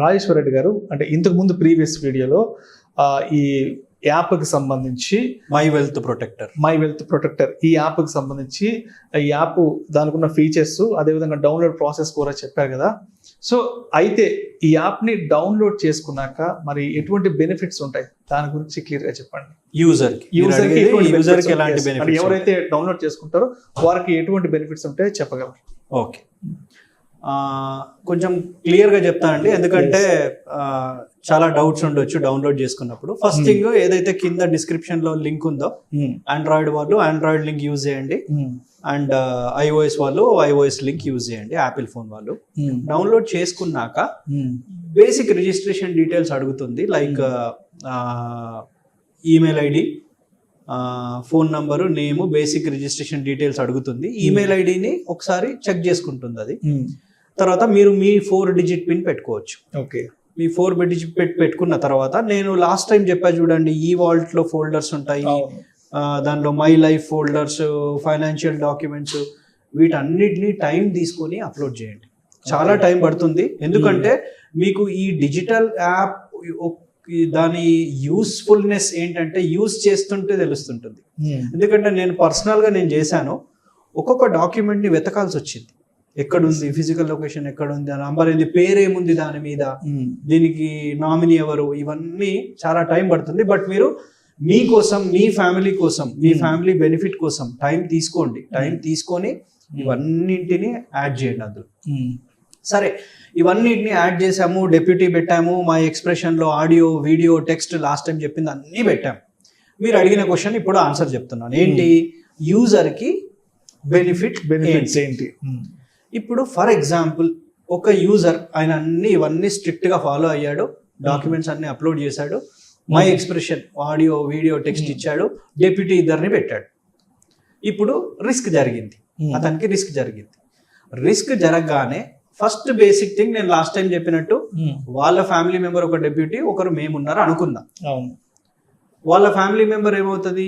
రాజేశ్వర రెడ్డి గారు, అంటే ఇంతకు ముందు ప్రీవియస్ వీడియోలో ఈ యాప్కి సంబంధించి మై వెల్త్ ప్రొటెక్టర్ ఈ యాప్కి సంబంధించి ఈ యాప్ దానికి ఉన్న ఫీచర్స్, అదేవిధంగా డౌన్లోడ్ ప్రాసెస్ కూడా చెప్పారు కదా. సో అయితే ఈ యాప్ని డౌన్లోడ్ చేసుకున్నాక మరి ఎటువంటి బెనిఫిట్స్ ఉంటాయి, దాని గురించి క్లియర్గా చెప్పండి. యూజర్కి ఎలాంటి బెనిఫిట్స్, ఎవరైతే డౌన్లోడ్ చేసుకుంటారో వారికి ఎటువంటి బెనిఫిట్స్ ఉంటాయో చెప్పగలరు? ఓకే, కొంచెం క్లియర్గా చెప్తానండి, ఎందుకంటే చాలా డౌట్స్ ఉండొచ్చు డౌన్లోడ్ చేసుకున్నప్పుడు. ఫస్ట్ థింగ్, ఏదైతే కింద డిస్క్రిప్షన్ లో లింక్ ఉందో, ఆండ్రాయిడ్ వాళ్ళు ఆండ్రాయిడ్ లింక్ యూజ్ చేయండి, అండ్ iOS వాళ్ళు iOS లింక్ యూజ్ చేయండి, యాపిల్ ఫోన్ వాళ్ళు. డౌన్లోడ్ చేసుకున్నాక బేసిక్ రిజిస్ట్రేషన్ డీటెయిల్స్ అడుగుతుంది, like email ID, phone number, name, basic registration details అడుగుతుంది. ఈమెయిల్ ఐడిని ఒకసారి చెక్ చేసుకుంటుంది అది. తర్వాత మీరు మీ 4 డిజిట్ పిన్ పెట్టుకోవచ్చు. ఓకే, మీ 4 డిజిట్ పెట్టుకున్న తర్వాత, నేను లాస్ట్ టైం చెప్పా చూడండి, ఈ వాల్ట్ లో ఫోల్డర్స్ ఉంటాయి, దానిలో my life folders, financial documents, వీటన్నిటిని టైం తీసుకొని అప్లోడ్ చేయండి. చాలా టైం పడుతుంది, ఎందుకంటే మీకు ఈ డిజిటల్ యాప్ దాని యూస్ఫుల్నెస్ ఏంటంటే యూస్ చేస్తుంటే తెలుస్తుంటుంది. ఎందుకంటే నేను పర్సనల్గా చేశాను, ఒక్కొక్క డాక్యుమెంట్ని వెతకాల్సి వచ్చింది. ఎక్కడుంది, ఫిజికల్ లొకేషన్ ఎక్కడుంది, నంబర్ ఏంది, పేరేముంది దాని మీద, దీనికి నామినీ ఎవరు, ఇవన్నీ చాలా టైం పడుతుంది. బట్ మీరు మీకోసం, మీ ఫ్యామిలీ కోసం, మీ ఫ్యామిలీ బెనిఫిట్ కోసం టైం తీసుకోండి. టైం తీసుకొని ఇవన్నింటిని యాడ్ చేయండి అందులో. సరే, ఇవన్నిటిని యాడ్ చేసాము, డెప్యూటీ పెట్టాము, మా ఎక్స్ప్రెషన్లో audio, video, text, last time చెప్పింది అన్నీ పెట్టాము. మీరు అడిగిన క్వశ్చన్ ఇప్పుడు ఆన్సర్ చెప్తున్నాను. ఏంటి యూజర్కి బెనిఫిట్స్ ఏంటి? ఇప్పుడు ఫర్ ఎగ్జాంపుల్, ఒక యూజర్ ఆయన ఇవన్నీ స్ట్రిక్ట్గా ఫాలో అయ్యాడు, డాక్యుమెంట్స్ అన్ని అప్లోడ్ చేశాడు, my expression audio, video, text ఇచ్చాడు, డెప్యూటీ ఇద్దరిని పెట్టాడు. ఇప్పుడు రిస్క్ జరిగింది, అతనికి రిస్క్ జరిగింది. రిస్క్ జరగగానే ఫస్ట్ బేసిక్ థింగ్, నేను లాస్ట్ టైం చెప్పినట్టు, వాళ్ళ ఫ్యామిలీ మెంబర్ ఒక డెప్యూటీ, ఒకరు మేమున్నారు అనుకుందాం. వాళ్ళ ఫ్యామిలీ మెంబర్ ఏమవుతుంది,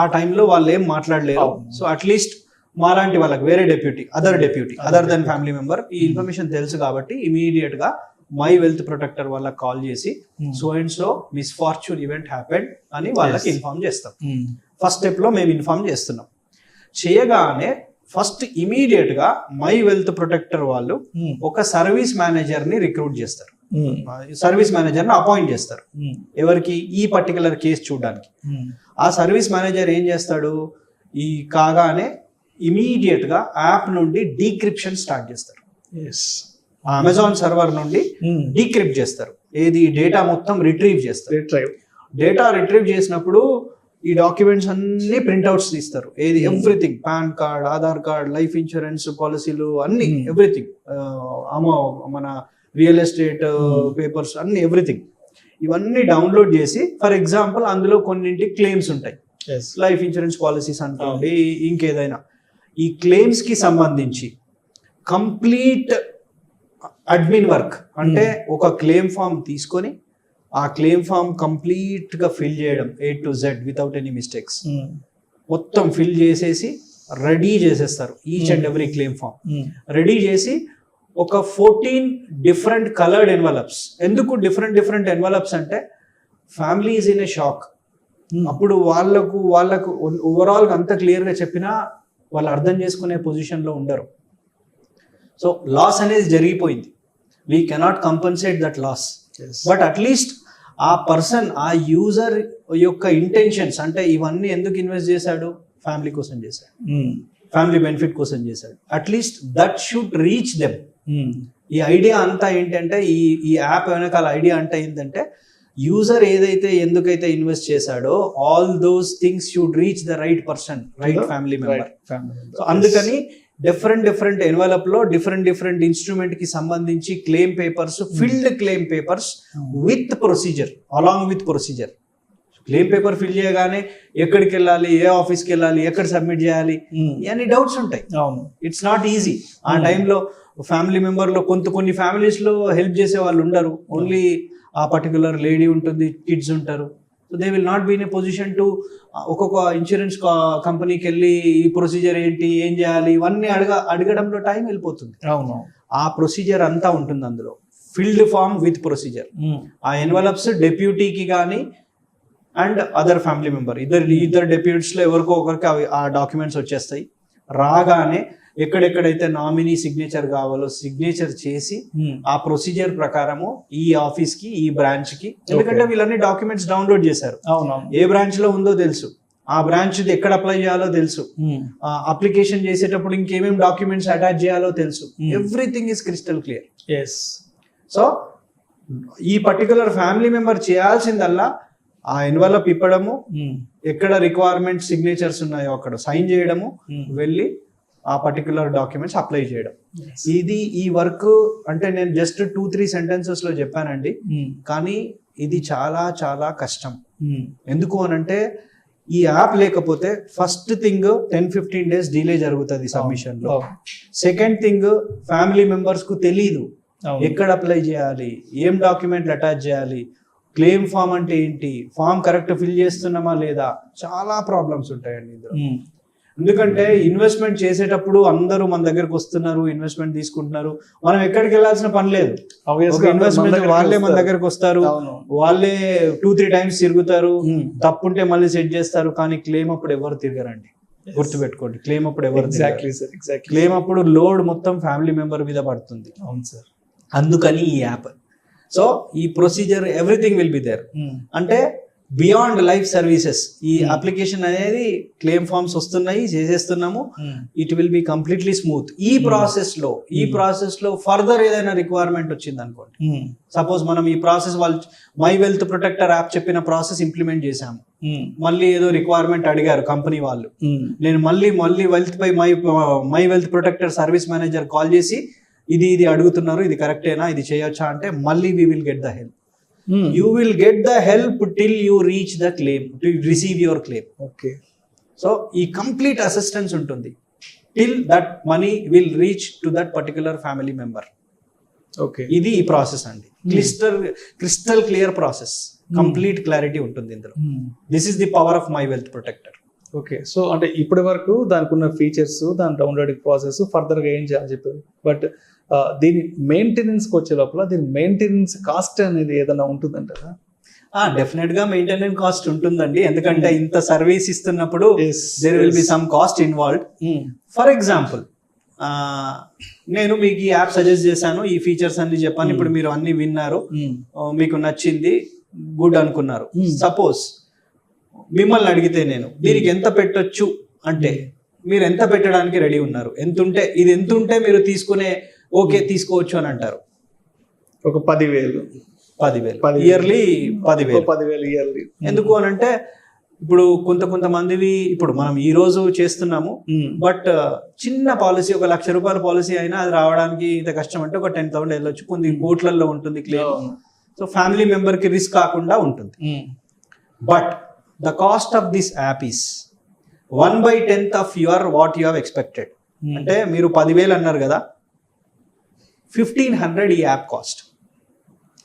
ఆ టైంలో వాళ్ళు ఏం మాట్లాడలేరు. సో అట్లీస్ట్ మాలాంటి వాళ్ళకి వేరే deputy, other than family member ఈ ఇన్ఫర్మేషన్ తెలుసు కాబట్టి ఇమీడియట్ గా మై వెల్త్ ప్రొటెక్టర్ వాళ్ళకి కాల్ చేసి, so and so misfortune event happened అని వాళ్ళకి ఇన్ఫార్మ్ చేస్తాం. ఫస్ట్ స్టెప్ లో మేము ఇన్ఫార్మ్ చేస్తున్నాం. చేయగానే ఫస్ట్ ఇమీడియట్ గా మై వెల్త్ ప్రొటెక్టర్ వాళ్ళు ఒక సర్వీస్ మేనేజర్ ని రిక్రూట్ చేస్తారు, సర్వీస్ మేనేజర్ ని అపాయింట్ చేస్తారు. ఎవరికి? ఈ పర్టికులర్ కేసు చూడడానికి. ఆ సర్వీస్ మేనేజర్ ఏం చేస్తాడు, ఈ కాగానే ఇమీడియట్ గా యాప్ నుండి డీక్రిప్షన్ స్టార్ట్ చేస్తారు. అమెజాన్ సర్వర్ నుండి డీక్రిప్ట్ చేస్తారు. ఏది? డేటా మొత్తం రిట్రీవ్ చేస్తారు. డేటా రిట్రీవ్ చేసినప్పుడు ఈ డాక్యుమెంట్స్ అన్ని ప్రింట్అవుట్స్ తీస్తారు. ఏది? Everything, pan card, Aadhaar card, life insurance పాలసీలు అన్ని, ఎవ్రీథింగ్, మన రియల్ ఎస్టేట్ పేపర్స్ అన్ని, ఎవ్రీథింగ్, ఇవన్నీ డౌన్లోడ్ చేసి, ఫర్ ఎగ్జాంపుల్ అందులో కొన్నింటి క్లెయిమ్స్ ఉంటాయి, లైఫ్ ఇన్సూరెన్స్ పాలసీస్ అనుకోండి, ఇంకేదైనా. ఈ క్లెయిమ్స్ కి సంబంధించి కంప్లీట్ అడ్మిన్ వర్క్, అంటే ఒక క్లెయిమ్ ఫామ్ తీసుకొని ఆ క్లెయిమ్ ఫామ్ కంప్లీట్ గా ఫిల్ చేయడం, A to Z without any mistakes, మొత్తం ఫిల్ చేసేసి రెడీ చేసేస్తారు. Each and every claim form ready చేసి ఒక 14 డిఫరెంట్ కలర్డ్ ఎన్వలప్స్. ఎందుకు డిఫరెంట్ ఎన్వలప్స్ అంటే, family is in a shock. అప్పుడు వాళ్ళకు ఓవరాల్ గా అంత క్లియర్ గా చెప్పినా వాళ్ళు అర్థం చేసుకునే పొజిషన్ లో ఉండరు. సో లాస్ అనేది జరిగిపోయింది, we cannot compensate that loss. But at least ఆ పర్సన్, ఆ యూజర్ యొక్క ఇంటెన్షన్స్, అంటే ఇవన్నీ ఎందుకు ఇన్వెస్ట్ చేశాడు, ఫ్యామిలీ కోసం చేశాడు, ఫ్యామిలీ బెనిఫిట్ కోసం చేశాడు, at least that should reach them. ఈ ఐడియా అంతా ఏంటంటే, ఈ యాప్ వెనకాల ఐడియా అంటే ఏంటంటే, యూజర్ ఏదైతే ఎందుకైతే ఇన్వెస్ట్ చేశాడో all those things should reach the right person, right family member. So అందుకని డిఫరెంట్ ఎన్వలప్ లో డిఫరెంట్ ఇన్స్ట్రుమెంట్ కి సంబంధించి claim papers, filled claim papers with procedure, along with procedure. Claim paper fill చేయగానే ఎక్కడికి వెళ్ళాలి, ఏ ఆఫీస్కి వెళ్ళాలి, ఎక్కడ సబ్మిట్ చేయాలి, ఇవన్నీ డౌట్స్ ఉంటాయి. It's not easy. ఆ టైంలో ఫ్యామిలీ మెంబర్ లో కొన్ని ఫ్యామిలీస్ లో హెల్ప్ చేసే వాళ్ళు ఉండరు, ఓన్లీ ఆ పర్టికులర్ లేడీ ఉంటుంది, కిడ్స్ ఉంటారు. So they will not be in a position to ఒక్కొక్క ఇన్సూరెన్స్ కంపెనీకి వెళ్ళి ఈ ప్రొసీజర్ ఏంటి, ఏం చేయాలి, ఇవన్నీ అడగడంలో టైం వెళ్ళిపోతుంది. అవును. ఆ ప్రొసీజర్ అంతా ఉంటుంది అందులో, ఫిల్డ్ ఫామ్ విత్ ప్రొసీజర్. ఆ ఎన్వలప్స్ డెప్యూటీకి కానీ అండ్ అదర్ ఫ్యామిలీ మెంబర్ ఇద్దరు డెప్యూటీస్లో ఎవరికో ఒకరికి అవి ఆ డాక్యుమెంట్స్ వచ్చేస్తాయి. రాగానే ఎక్కడెక్కడైతే నామినీ సిగ్నేచర్ కావాలో సిగ్నేచర్ చేసి ఆ ప్రొసీజర్ ప్రకారము ఈ ఆఫీస్ కి, ఈ బ్రాంచ్ కి, ఎందుకంటే వీళ్ళన్ని డాక్యుమెంట్స్ డౌన్లోడ్ చేశారు, ఏ బ్రాంచ్ లో ఉందో తెలుసు, ఆ బ్రాంచ్ ఎక్కడ అప్లై చేయాలో తెలుసు, అప్లికేషన్ చేసేటప్పుడు ఇంకేమేమి డాక్యుమెంట్స్ అటాచ్ చేయాలో తెలుసు. Everything is crystal clear. So ఈ పర్టికులర్ ఫ్యామిలీ మెంబర్ చేయాల్సిందల్లా ఆ ఎన్వలప్ ఇప్పడము, ఎక్కడ రిక్వైర్మెంట్ సిగ్నేచర్స్ ఉన్నాయో అక్కడ సైన్ చేయడము, వెళ్ళి ఆ పర్టికులర్ డాక్యుమెంట్స్ అప్లై చేయడం. ఈ వర్క్ అంటే నేను జస్ట్ 2-3 సెంటెన్సెస్ లో చెప్పానండి, కానీ ఇది చాలా చాలా కష్టం. ఎందుకు అనంటే ఈ యాప్ లేకపోతే ఫస్ట్ థింగ్ 10-15 days డిలే జరుగుతుంది సబ్మిషన్ లో. సెకండ్ థింగ్ ఫ్యామిలీ మెంబర్స్ కు తెలీదు ఎక్కడ అప్లై చేయాలి, ఏం డాక్యుమెంట్లు అటాచ్ చేయాలి, క్లెయిమ్ ఫామ్ అంటే ఏంటి, ఫామ్ కరెక్ట్ ఫిల్ చేస్తున్నామా లేదా, చాలా ప్రాబ్లమ్స్ ఉంటాయండి ఇందులో. ఎందుకంటే ఇన్వెస్ట్మెంట్ చేసేటప్పుడు అందరూ మన దగ్గరకు వస్తున్నారు, ఇన్వెస్ట్మెంట్ తీసుకుంటున్నారు, మనం ఎక్కడికి వెళ్ళాల్సిన పని లేదు. ఇన్వెస్ట్మెంట్ వాళ్ళే మన దగ్గరకు వస్తారు, వాళ్ళే 2-3 times తిరుగుతారు, తప్పుంటే మళ్ళీ సెట్ చేస్తారు. కానీ క్లెయిమ్ అప్పుడు ఎవరు తిరగరండి, గుర్తుపెట్టుకోండి. క్లెయిమ్ అప్పుడు ఎవరు, క్లెయిమ్ అప్పుడు లోడ్ మొత్తం ఫ్యామిలీ మెంబర్ మీద పడుతుంది. అవును సార్. అందుకని ఈ యాప్. సో ఈ procedure everything will be there. అంటే బియాండ్ లైఫ్ సర్వీసెస్ ఈ అప్లికేషన్ అనేది క్లెయిమ్ ఫార్మ్స్ వస్తున్నాయి, చేసేస్తున్నాము, it will be completely smooth. ఈ ప్రాసెస్ లో ఫర్దర్ ఏదైనా రిక్వైర్మెంట్ వచ్చింది అనుకోండి, సపోజ్ మనం ఈ ప్రాసెస్ వాళ్ళు మై వెల్త్ ప్రొటెక్టర్ యాప్ చెప్పిన ప్రాసెస్ ఇంప్లిమెంట్ చేసాము, మళ్ళీ ఏదో రిక్వైర్మెంట్ అడిగారు కంపెనీ వాళ్ళు, నేను మళ్ళీ వెల్త్ పై my wealth protector service manager call చేసి ఇది అడుగుతున్నారు, ఇది కరెక్టేనా, ఇది చేయొచ్చా అంటే, మళ్ళీ we will get the help. You will get the help till you reach the claim, to receive your claim. Okay. So ఈ complete assistance ఉంటుంది till that money will reach to that particular family member. Okay. ఇది ఈ process అండి. Crystal clear process, complete clarity ఉంటుంది ఇందులో. This is the power of my wealth protector. Okay. So అంటే ఇప్పటి వరకు దానికి ఉన్న ఫీచర్స్, దాని డౌన్లోడింగ్ ప్రాసెస్, ఫర్దర్గా ఏం చేయాలని చెప్పారు. బట్ దీని మెయింటెనెన్స్కి వచ్చే లోపల దీని మెయింటెనెన్స్ కాస్ట్ అనేది ఏదైనా ఉంటుందంటారా? డెఫినెట్ గా మెయింటెనెన్స్ కాస్ట్ ఉంటుందండి, ఎందుకంటే ఇంత సర్వీస్ ఇస్తున్నప్పుడు there will be some cost involved. For example, నేను మీకు ఈ యాప్ సజెస్ట్ చేశాను, ఈ ఫీచర్స్ అన్ని చెప్పాను, ఇప్పుడు మీరు అన్ని విన్నారు, మీకు నచ్చింది, గుడ్ అనుకున్నారు. సపోజ్ మిమ్మల్ని అడిగితే నేను దీనికి ఎంత పెట్టొచ్చు అంటే, మీరు ఎంత పెట్టడానికి రెడీ ఉన్నారు, ఇది ఎంత ఉంటే మీరు తీసుకునే ఓకే తీసుకోవచ్చు అని అంటారు? ఒక 10,000 ఇయర్లీ. 10,000 ఇయర్లీ. ఎందుకు అని అంటే ఇప్పుడు కొంతమందివి ఇప్పుడు మనం ఈ రోజు చేస్తున్నాము, బట్ చిన్న పాలసీ, ఒక ₹1,00,000 పాలసీ అయినా అది రావడానికి ఇంత కష్టం అంటే ఒక 10,000 వెళ్ళొచ్చు, కొన్ని కోట్లలో ఉంటుంది క్లెయిమ్. సో ఫ్యామిలీ మెంబర్ కి రిస్క్ కాకుండా ఉంటుంది. But the cost of this app is 1/10 of what you have expected. అంటే మీరు 10,000 అన్నారు కదా, 1,500 ఈ యాప్ కాస్ట్.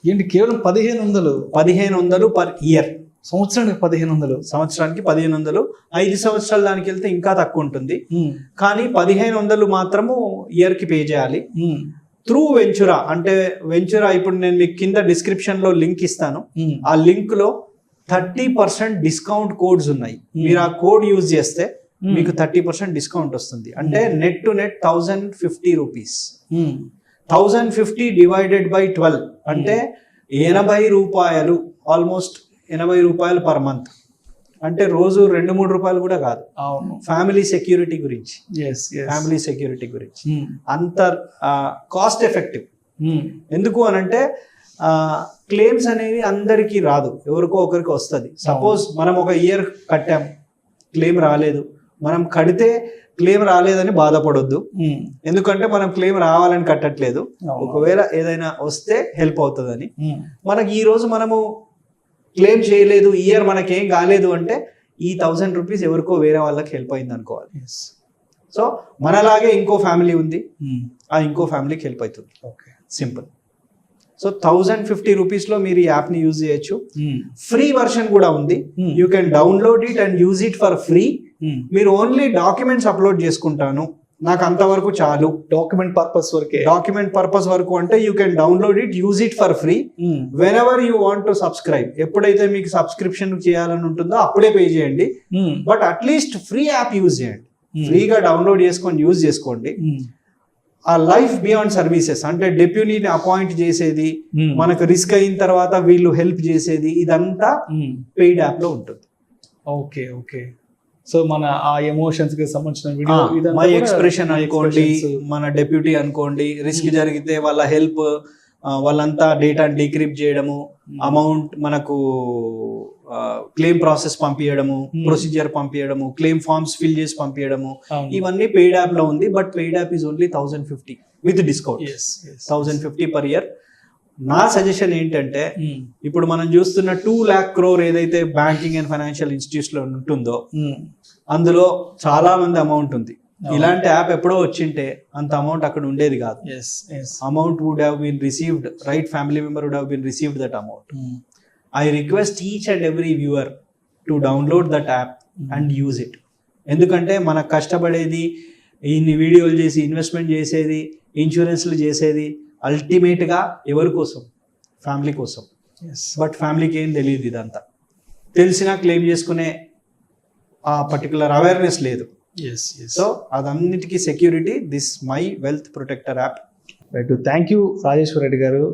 ఏంటి, కేవలం 1,500 పర్ ఇయర్. సంవత్సరానికి 1,500. సంవత్సరానికి 1,500. 5 సంవత్సరాలు దానికి వెళ్తే ఇంకా తక్కువ ఉంటుంది, కానీ 1,500 మాత్రము ఇయర్ కి పే చేయాలి. Through Ventura. అంటే వెంచురా ఇప్పుడు నేను మీకు కింద డిస్క్రిప్షన్ లో లింక్ ఇస్తాను, ఆ లింక్ లో 30% డిస్కౌంట్ కోడ్స్ ఉన్నాయి. మీరు ఆ కోడ్ యూజ్ చేస్తే మీకు 30% డిస్కౌంట్ వస్తుంది. అంటే net to net 1,050 rupees. 1,050 divided by 12 అంటే ₹80, ఆల్మోస్ట్ ₹80 పర్ మంత్. అంటే రోజు ₹2-3 కూడా కాదు. ఫ్యామిలీ సెక్యూరిటీ గురించి, అంత కాస్ట్ ఎఫెక్టివ్. ఎందుకు అనంటే క్లెయిమ్స్ అనేవి అందరికీ రాదు, ఎవరికో ఒకరికి వస్తుంది. సపోజ్ మనం ఒక ఇయర్ కట్టాం, క్లెయిమ్ రాలేదు, మనం కడితే క్లెయిమ్ రాలేదని బాధపడొద్దు, ఎందుకంటే మనం క్లెయిమ్ రావాలని కట్టట్లేదు, ఒకవేళ ఏదైనా వస్తే హెల్ప్ అవుతుందని. మనకి ఈ రోజు మనము క్లెయిమ్ చేయలేదు, ఇయర్ మనకేం కాలేదు అంటే ఈ 1,000 రూపీస్ ఎవరికో వేరే వాళ్ళకి హెల్ప్ అయింది అనుకోవాలి. సో మనలాగే ఇంకో ఫ్యామిలీ ఉంది, ఆ ఇంకో ఫ్యామిలీకి హెల్ప్ అవుతుంది. సింపుల్. సో 1050 రూపీస్లో మీరు ఈ యాప్ని యూజ్ చేయొచ్చు. ఫ్రీ వర్షన్ కూడా ఉంది. You can download it and use it for free. మీరు ఓన్లీ డాక్యుమెంట్స్ అప్లోడ్ చేసుకుంటాను, నాకు అంతవరకు చాలు, డాక్యుమెంట్ పర్పస్ వరకు అంటే you can download it, use it for free. When ever you want to subscribe, ఎప్పుడైతే మీకు సబ్స్క్రిప్షన్ చేయాలని ఉంటుందో అప్పుడే పే చేయండి. But at least free app use చేయండి, ఫ్రీగా డౌన్లోడ్ చేసుకొని యూజ్ చేసుకోండి. ఆ లైఫ్ బియాండ్ సర్వీసెస్ అంటే డెప్యూటీని అపాయింట్ చేసేది, మనకు రిస్క్ అయిన తర్వాత వీళ్ళు హెల్ప్ చేసేది, ఇదంతా పెయిడ్ యాప్ లో ఉంటుంది. Okay okay. సో మన ఆ ఎమోషన్స్ కి సంబంధించిన వీడియో, మై ఎక్స్ప్రెషన్ అనుకోండి, మన డెప్యూటీ అనుకోండి, రిస్క్ జరిగితే వాళ్ళ హెల్ప్, వాళ్ళంతా డేటా డీక్రిప్ట్ చేయడము, అమౌంట్ మనకు క్లెయిమ్ ప్రాసెస్ పంపించడము, ప్రొసీజర్ పంపించడము, క్లెయిమ్ ఫార్మ్స్ ఫిల్ చేసి పంపించడము, ఇవన్నీ పెయిడ్ యాప్ లో ఉంది. But paid app is only 1050 with discount, 1050 per year. నా సజెషన్ ఏంటంటే, ఇప్పుడు మనం చూస్తున్న 2 lakh crore ఏదైతే బ్యాంకింగ్ అండ్ ఫైనాన్షియల్ ఇన్స్టిట్యూట్స్ లో ఉంటుందో అందులో చాలా మంది అమౌంట్ ఉంది. ఇలాంటి యాప్ ఎప్పుడో వచ్చింటే అంత అమౌంట్ అక్కడ ఉండేది కాదు. Amount would have been received, right family member would have been received that amount. I request each and every viewer to download that app and use it. ఎందుకంటే మనకు కష్టపడేది, ఇన్ని వీడియోలు చేసి ఇన్వెస్ట్మెంట్ చేసేది, ఇన్సూరెన్స్లు చేసేది అల్టిమేట్గా ఎవరి కోసం? ఫ్యామిలీ కోసం. బట్ ఫ్యామిలీకి ఏం తెలియదు, ఇదంతా తెలిసినా క్లెయిమ్ చేసుకునే ఆ పర్టికులర్ అవేర్నెస్ లేదు. సో అదన్నిటికీ security this my wealth protector app. Right, thank you Rajeshwar Reddy garu.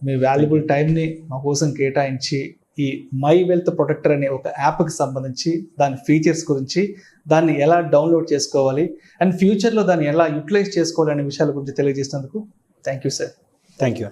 మీ వాల్యుబుల్ టైంని మా కోసం కేటాయించి ఈ మై వెల్త్ ప్రొటెక్టర్ అనే ఒక యాప్కి సంబంధించి దాని ఫీచర్స్ గురించి, దాన్ని ఎలా డౌన్లోడ్ చేసుకోవాలి అండ్ ఫ్యూచర్లో దాన్ని ఎలా యూటిలైజ్ చేసుకోవాలి అనే విషయాల గురించి తెలియజేసినందుకు thank you sir. Thank you.